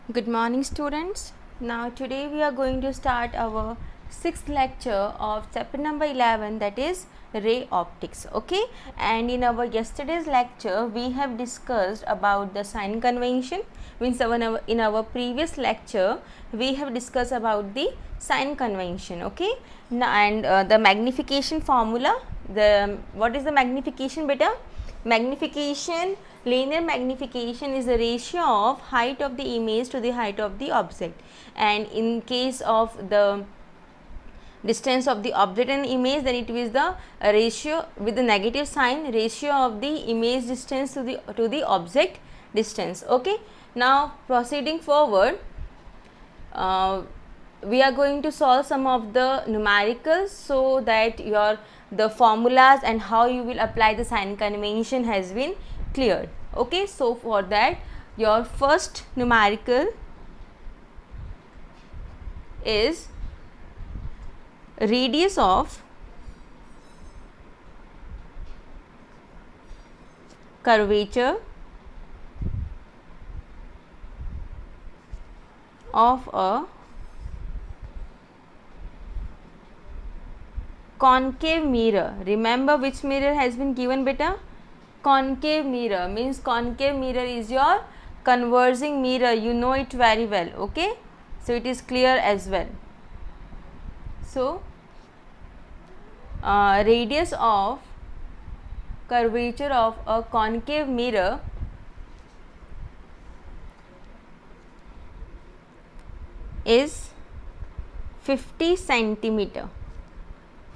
Good morning, students. Now today we are going to start our sixth lecture of chapter number 11, that is ray optics. Okay, and in our yesterday's lecture we have discussed about the sign convention. Means in our previous lecture we have discussed about the sign convention. Okay, now, and the magnification formula. What is the magnification, beta? Magnification, linear magnification is the ratio of height of the image to the height of the object, and in case of the distance of the object and image, then it is the ratio with the negative sign, ratio of the image distance to the object distance. Okay, now proceeding forward, we are going to solve some of the numericals so that the formulas and how you will apply the sign convention has been cleared. Okay, so for that your first numerical is radius of curvature of a concave mirror. Remember which mirror has been given, beta? Concave mirror. Means concave mirror is your converging mirror, you know it very well. Okay, so it is clear as well. So radius of curvature of a concave mirror is 50 centimeter.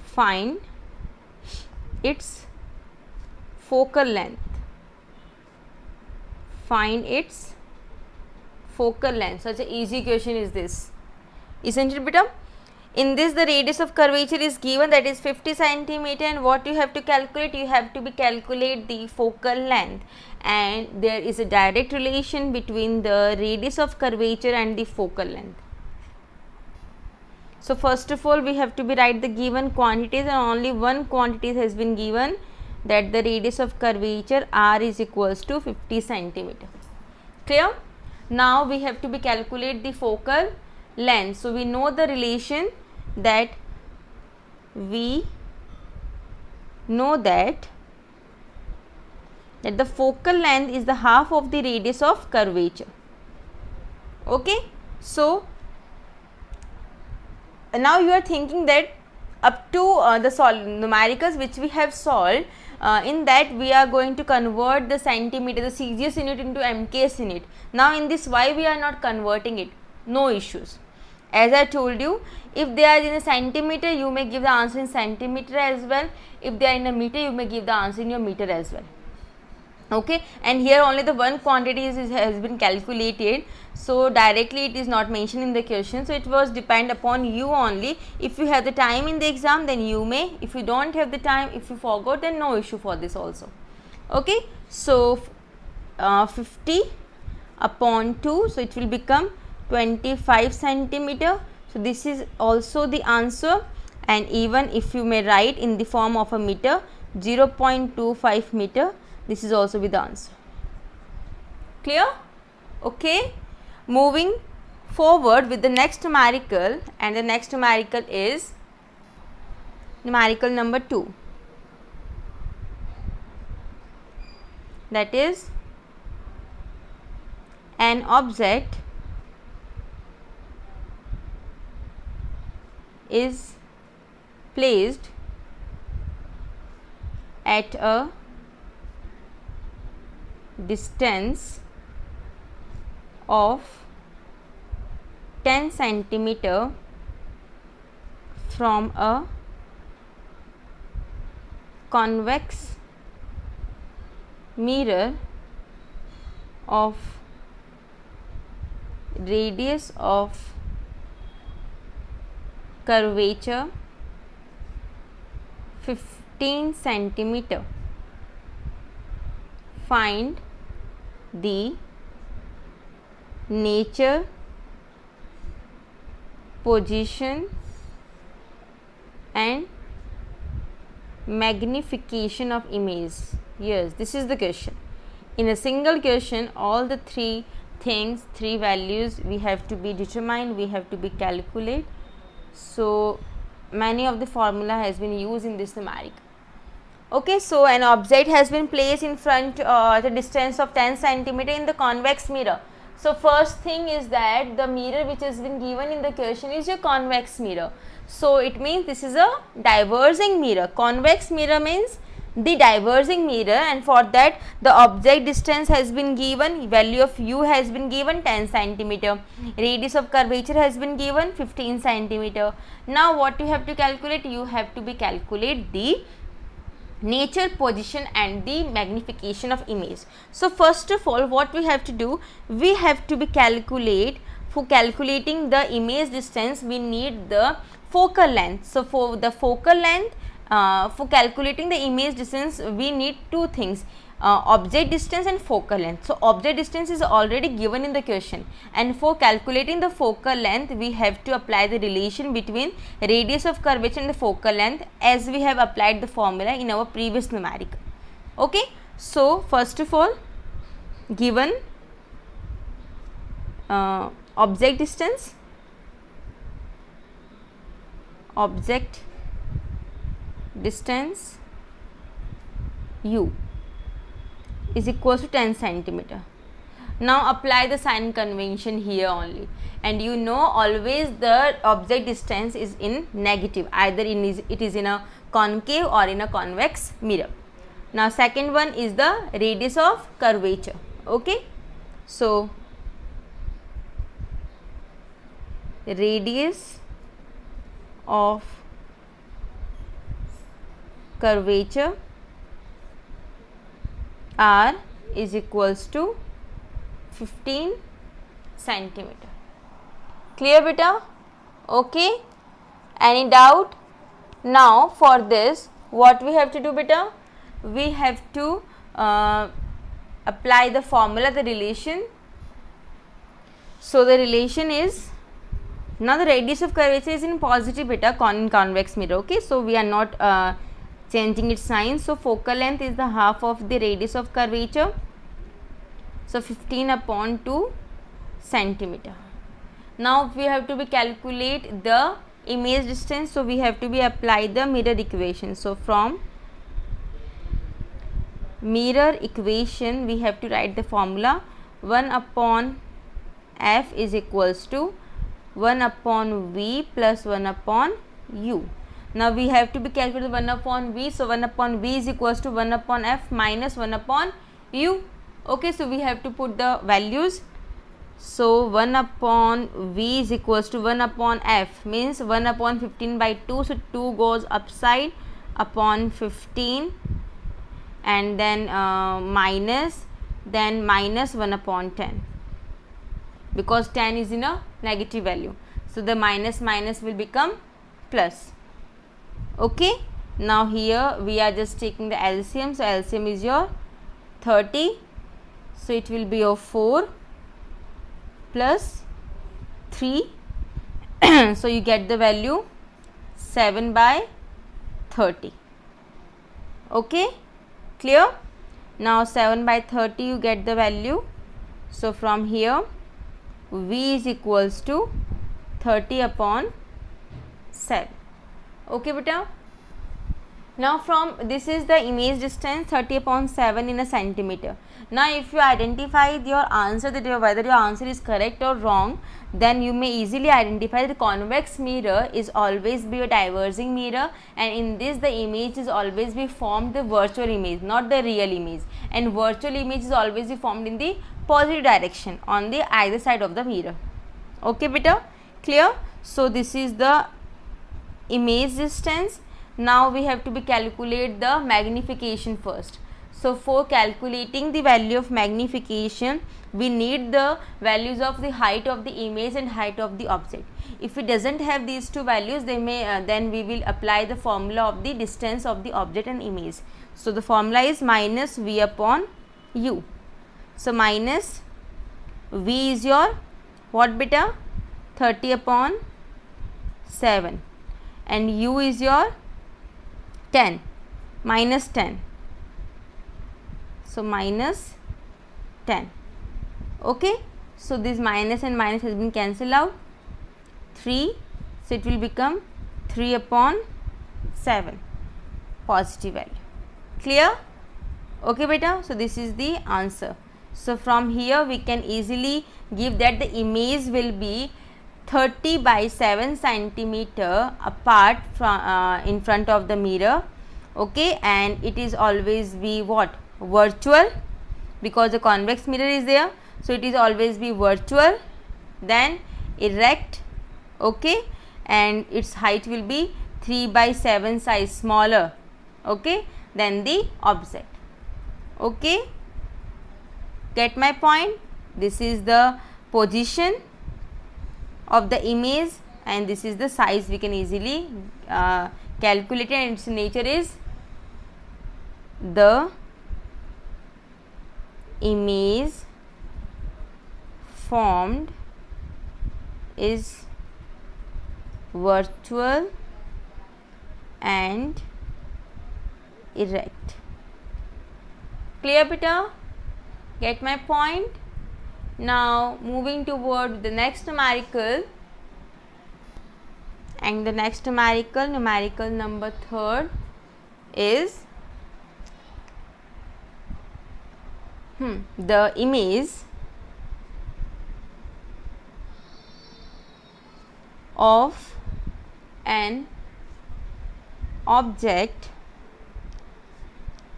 Find its focal length. Find its focal length. Such an easy question is this, isn't it, beta? In this, the radius of curvature is given, that is 50 centimeter, and what you have to calculate? You have to calculate the focal length, and there is a direct relation between the radius of curvature and the focal length. So first of all, we have to write the given quantities, and only one quantity has been given, that the radius of curvature r is equals to 50 centimeter. Clear? Now we have to calculate the focal length. So we know the relation that the focal length is the half of the radius of curvature. Okay, so now you are thinking that up to the numericals which we have solved, in that we are going to convert the centimeter, the CGS unit, into MKS unit. Now in this, why we are not converting it? No issues. As I told you, if they are in a centimeter, you may give the answer in centimeter as well. If they are in a meter, you may give the answer in your meter as well. Okay, and here only the one quantity has been calculated, so directly it is not mentioned in the question. So it was depend upon you only. If you have the time in the exam, then you may. If you don't have the time, if you forgot, then no issue for this also. Okay, so 50 upon 2, so it will become 25 centimeter. So this is also the answer, and even if you may write in the form of a meter, 0.25 meter, this is also with the answer. Clear? Okay, moving forward with the next numerical, and the next numerical is numerical number 2, that is an object is placed at a distance of 10 centimeter from a convex mirror of radius of curvature 15 centimeter. Find the nature, position and magnification of image. Yes, this is the question. In a single question, all the three things, 3 values we have to be determined, we have to be calculate. So many of the formula has been used in this numeric. Okay, so an object has been placed in front at a distance of 10 centimeter in the convex mirror. So first thing is that the mirror which has been given in the question is a convex mirror. So it means this is a diverging mirror. Convex mirror means the diverging mirror, and for that the object distance has been given, value of u has been given 10 centimeter, radius of curvature has been given 15 centimeter. Now what you have to calculate? You have to be calculate the nature, position and the magnification of image. So first of all, what we have to do, we have to be calculate, for calculating the image distance we need the focal length. So for the focal length, for calculating the image distance we need two things, object distance and focal length. So object distance is already given in the question, and for calculating the focal length we have to apply the relation between radius of curvature and the focal length, as we have applied the formula in our previous numeric. Okay, so first of all, given object distance, u is equals to 10 centimeter. Now apply the sign convention here only, and you know always the object distance is in negative, either it is in a concave or in a convex mirror. Now second one is the radius of curvature. Okay, so radius of curvature r is equals to 15 centimeter. Clear beta? Okay, any doubt? Now for this what we have to do beta? We have to apply the formula, the relation. So the relation is, now the radius of curvature is in positive beta in convex mirror. Okay, so we are not changing its sign. So focal length is the half of the radius of curvature, so 15 upon 2 centimeter. Now we have to be calculate the image distance, so we have to be apply the mirror equation. So from mirror equation we have to write the formula, 1 upon f is equals to 1 upon v plus 1 upon u. Now we have to be calculate 1 upon v, so 1 upon v is equals to 1 upon f minus 1 upon u. Okay, so we have to put the values. So 1 upon v is equals to 1 upon f, means 1 upon 15 by 2, so 2 goes upside upon 15, and then minus 1 upon 10, because 10 is in a negative value, so the minus will become plus. Okay, now here we are just taking the LCM, so LCM is your 30, so it will be your 4 plus 3 so you get the value 7 by 30. Okay, clear? Now 7 by 30 you get the value, so from here v is equals to 30 upon 7. Okay beta, now from this is the image distance 30 upon 7 in a centimeter. Now if you identify your answer, that whether your answer is correct or wrong, then you may easily identify the convex mirror is always be a diverging mirror, and in this the image is always be formed the virtual image, not the real image, and virtual image is always be formed in the positive direction on the either side of the mirror. Okay beta, clear? So this is the image distance. Now we have to be calculate the magnification first. So for calculating the value of magnification we need the values of the height of the image and height of the object. If it doesn't have these two values, they may then we will apply the formula of the distance of the object and image. So the formula is minus v upon u. So minus v is your what beta? 30 upon 7, and u is your 10, minus 10, so minus 10. Okay, So this minus and minus has been cancelled out, 3, so it will become 3 upon 7 positive value. Clear? Okay beta, so this is the answer. So from here we can easily give that the image will be 30 by 7 centimeter apart from in front of the mirror. Okay, and it is always be what? Virtual, because the convex mirror is there, so it is always be virtual, then erect. Okay, and its height will be 3 by 7 size smaller, okay, than the object. Okay, get my point? This is the position of the image and this is the size. We can easily calculate it, and its nature is the image formed is virtual and erect. Clear beta? Get my point? Now moving toward the next numerical, and the next numerical number 3 is the image of an object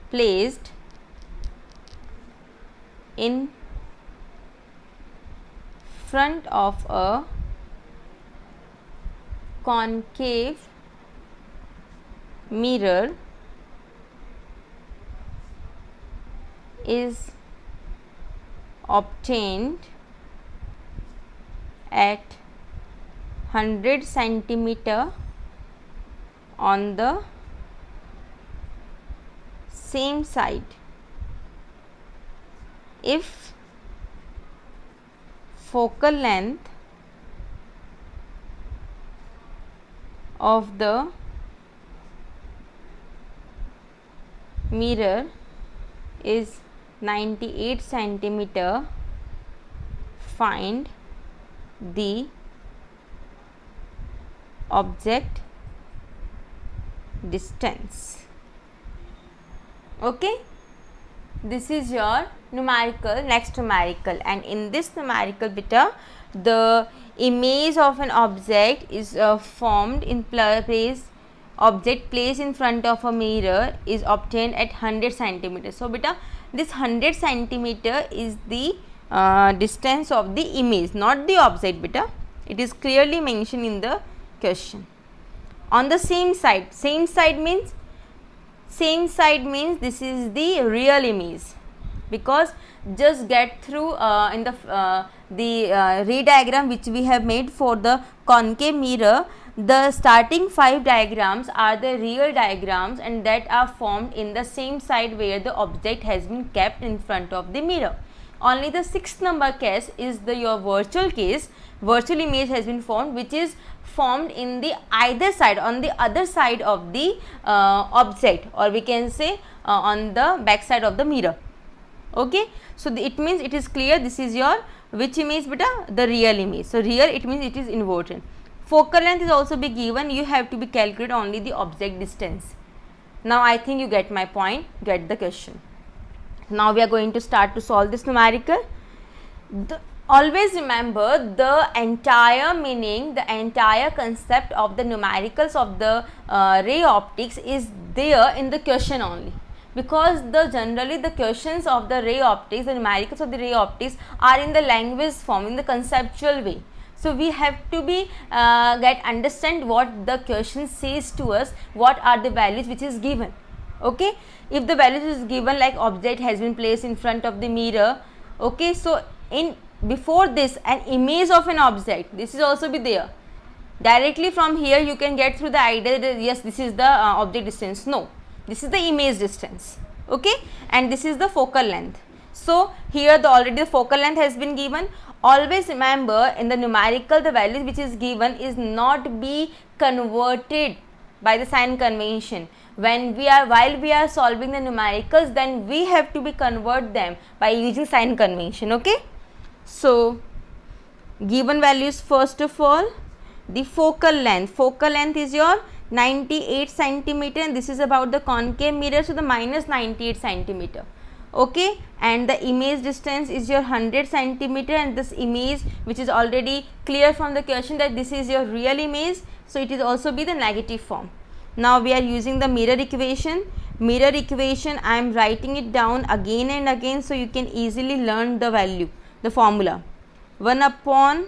placed in front of a concave mirror is obtained at 100 centimeter on the same side if focal length of the mirror is 98 centimeter, find the object distance. Okay, this is your numerical, next numerical, and in this numerical beta the image of an object is formed in place, object placed in front of a mirror is obtained at 100 centimeter. So beta, this 100 centimeter is the distance of the image, not the object beta. It is clearly mentioned in the question. On the same side means this is the real image, because just get through in the ray diagram which we have made for the concave mirror. The starting 5 diagrams are the real diagrams and that are formed in the same side where the object has been kept in front of the mirror. Only the 6th number case is your virtual case. Virtual image has been formed, which is formed in the either side, on the other side of the object, or we can say on the back side of the mirror. Okay, so it means it is clear this is your which image beta? The real image. So real, it means it is inverted. Focal length is also be given, you have to be calculate only the object distance. Now I think you get my point, get the question. Now we are going to start to solve this numerical. Always remember the entire meaning, the entire concept of the numericals of the ray optics is there in the question only, because generally the questions of the ray optics, the numericals of the ray optics are in the language form, in the conceptual way. So we have to be understand what the question says to us, what are the values which is given. Okay, if the values is given like object has been placed in front of the mirror, okay, so in before this an image of an object, this is also be there. Directly from here you can get through the idea that yes, this is the object distance. No, this is the image distance. Okay, and this is the focal length. So here already the focal length has been given. Always remember in the numerical the values which is given is not be converted by the sign convention. While we are solving the numericals, then we have to be convert them by using sign convention. Okay, so Given values, first of all, the focal length. Focal length is your 98 centimeter, and this is about the concave mirror, so the minus 98 centimeter. Okay, and the image distance is your 100 centimeter, and this image, which is already clear from the question that this is your real image, so it is also be the negative form. Now we are using the mirror equation. Mirror equation, I am writing it down again and again so you can easily learn the value, the formula. 1 upon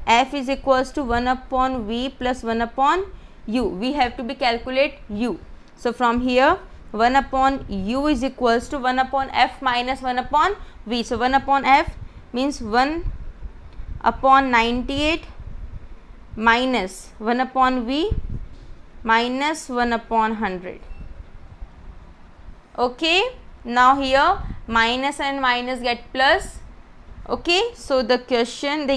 f is equals to 1 upon v plus 1 upon u. We have to be calculate u. So from here 1 upon u is equals to 1 upon f minus 1 upon v. So 1 upon f means 1 upon 98 minus 1 upon v minus 1 upon 100. Okay, now here minus and minus get plus. Okay, so the equation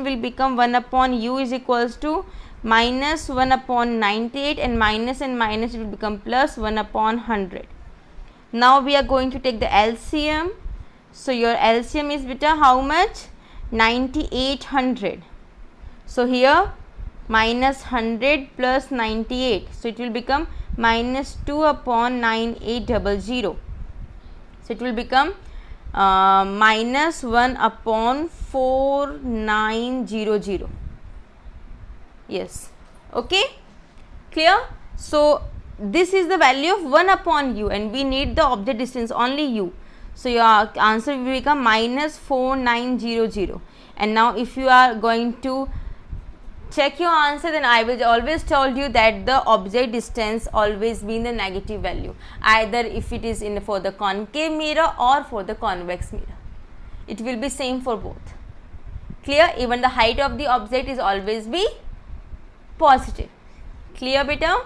will become 1 upon u is equals to minus 1 upon 98, and minus will become plus 1 upon 100. Now we are going to take the LCM. So your LCM is beta how much? 9800. So here minus 100 plus 98. So it will become minus 2 upon 9800. So it will become minus 1 upon 4900. Yes, okay, clear? So this is the value of 1 upon u, and we need the object distance only u. So your answer will become minus 4900. And now if you are going to check your answer, then I will always told you that the object distance always be in the negative value, either if it is in for the concave mirror or for the convex mirror. It will be same for both. Clear? Even the height of the object is always be positive. Clear beta?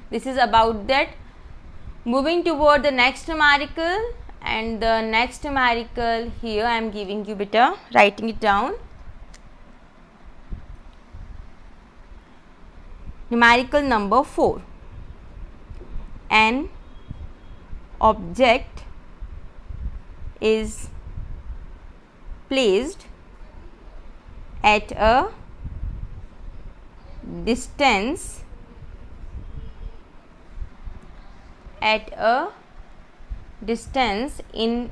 This is about that. Moving toward the next numerical, and the next numerical here I am giving you beta, writing it down. Numerical number 4. An object is placed at a distance in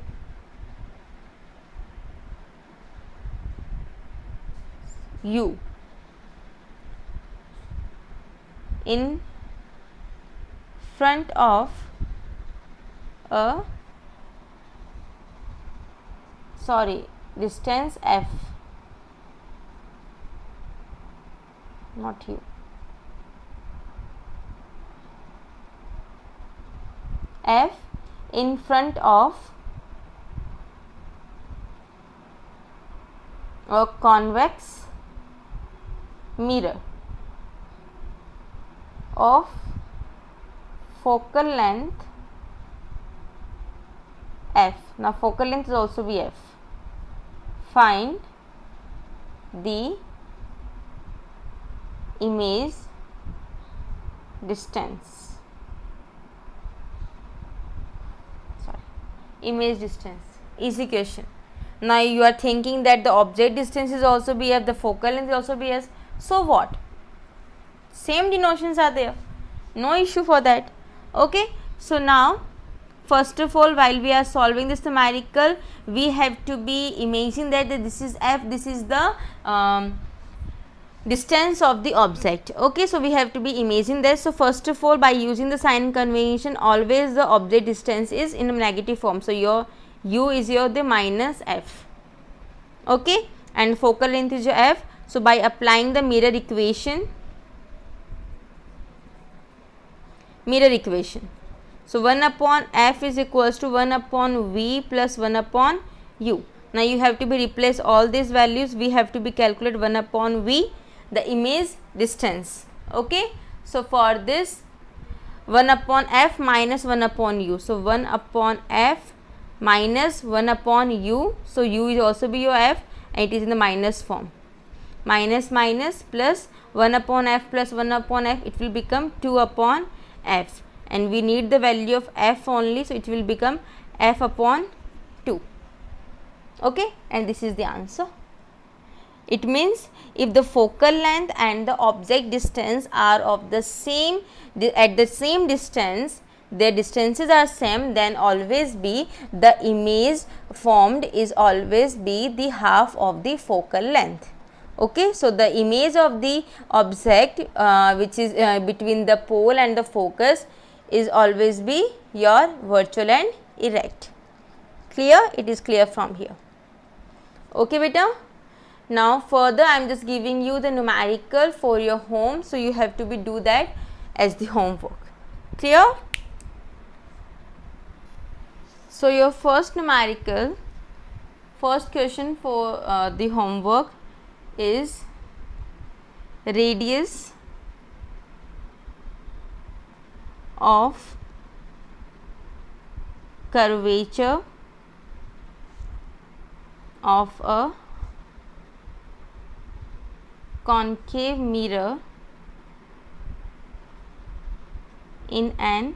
u in front of a distance f, not u, f in front of a convex mirror of focal length f. Now focal length is also be f. Find the image distance. Image distance, easy question. Now you are thinking that the object distance is also be f, the focal length is also be s. So what? Same denotions are there, no issue for that. Okay, so now first of all, while we are solving this numerical, we have to be imagine that this is f, this is the distance of the object. Okay, so we have to be imagine this. So first of all, by using the sign convention, always the object distance is in a negative form. So your u is your the minus f. Okay, and focal length is your f. So by applying the mirror equation, so 1 upon f is equals to 1 upon v plus 1 upon u. Now you have to be replace all these values. We have to be calculate 1 upon v, the image distance. Okay, so for this 1 upon f minus 1 upon u. So 1 upon f minus 1 upon u. So u will also be your f, and it is in the minus form. Minus minus plus 1 upon f plus 1 upon f, it will become 2 upon f, and we need the value of f only, so it will become f upon 2. Okay, and this is the answer. It means if the focal length and the object distance are of the same, at the same distance, their distances are same, then always be the image formed is always be the half of the focal length. Okay, so the image of the object which is between the pole and the focus is always be your virtual and erect. Clear? It is clear from here. Okay beta. Now further I am just giving you the numerical for your home, so you have to be do that as the homework. Clear? So your first numerical, first question for the homework is radius of curvature of a concave mirror in an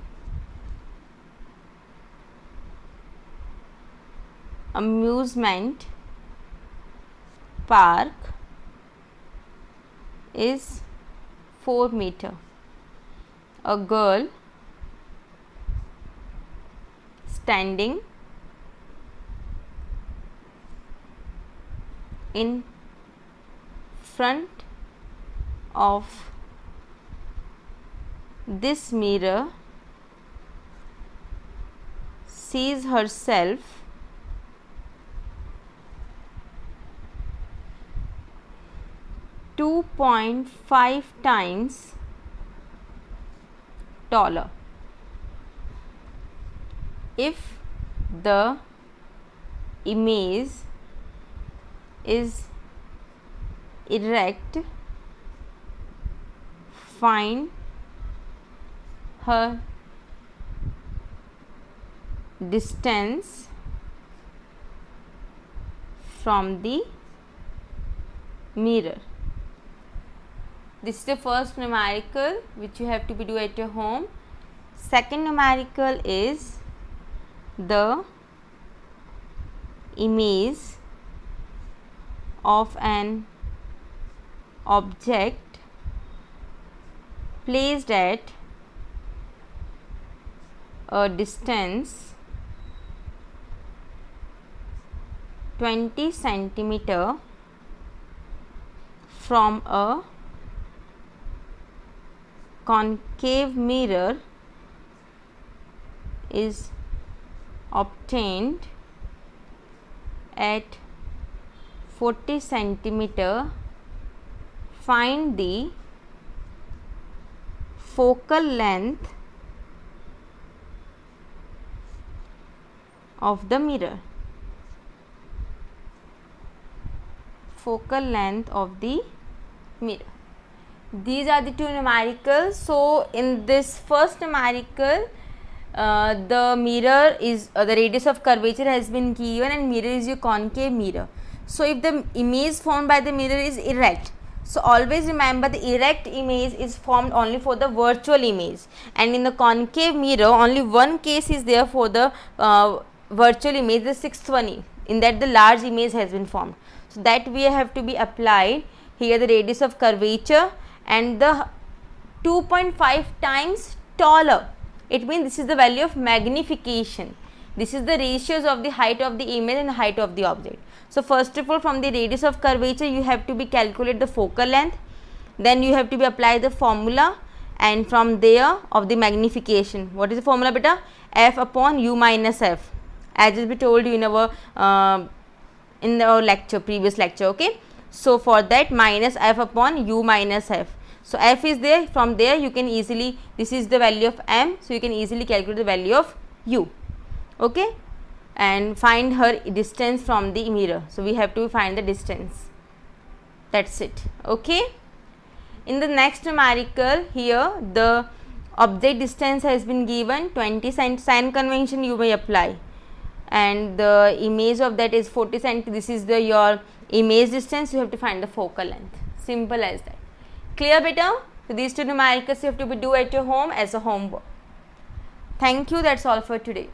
amusement park is 4 meter. A girl standing in front of this mirror sees herself .5 times taller. If the image is erect, find her distance from the mirror. This is the first numerical which you have to be do at your home. Second numerical is the image of an object placed at a distance 20 centimeter from a concave mirror is obtained at 40 centimeter. Find the focal length of the mirror. Focal length of the mirror. These are the two numericals. So in this first numerical, the mirror is the radius of curvature has been given, and mirror is your concave mirror. So if the image formed by the mirror is erect, so always remember the erect image is formed only for the virtual image, and in the concave mirror only one case is there for the virtual image, the sixth one, in that the large image has been formed. So that we have to be applied here, the radius of curvature and the 2.5 times taller. It means this is the value of magnification. This is the ratios of the height of the image and height of the object. So first of all, from the radius of curvature you have to be calculate the focal length, then you have to be apply the formula, and from there of the magnification. What is the formula beta? F upon u minus f, as is be told you in our lecture, previous lecture. Okay, so for that minus f upon u minus f. So f is there, from there you can easily, this is the value of m, so you can easily calculate the value of u. Okay, and find her distance from the mirror. So we have to find the distance. That's it. Okay, in the next numerical, here the object distance has been given 20 cent, sign convention you may apply, and the image of that is 40 cent. This is the your image distance. You have to find the focal length. Simple as that. Clear beta? So these two numericals you have to be do at your home as a homework. Thank you. That's all for today.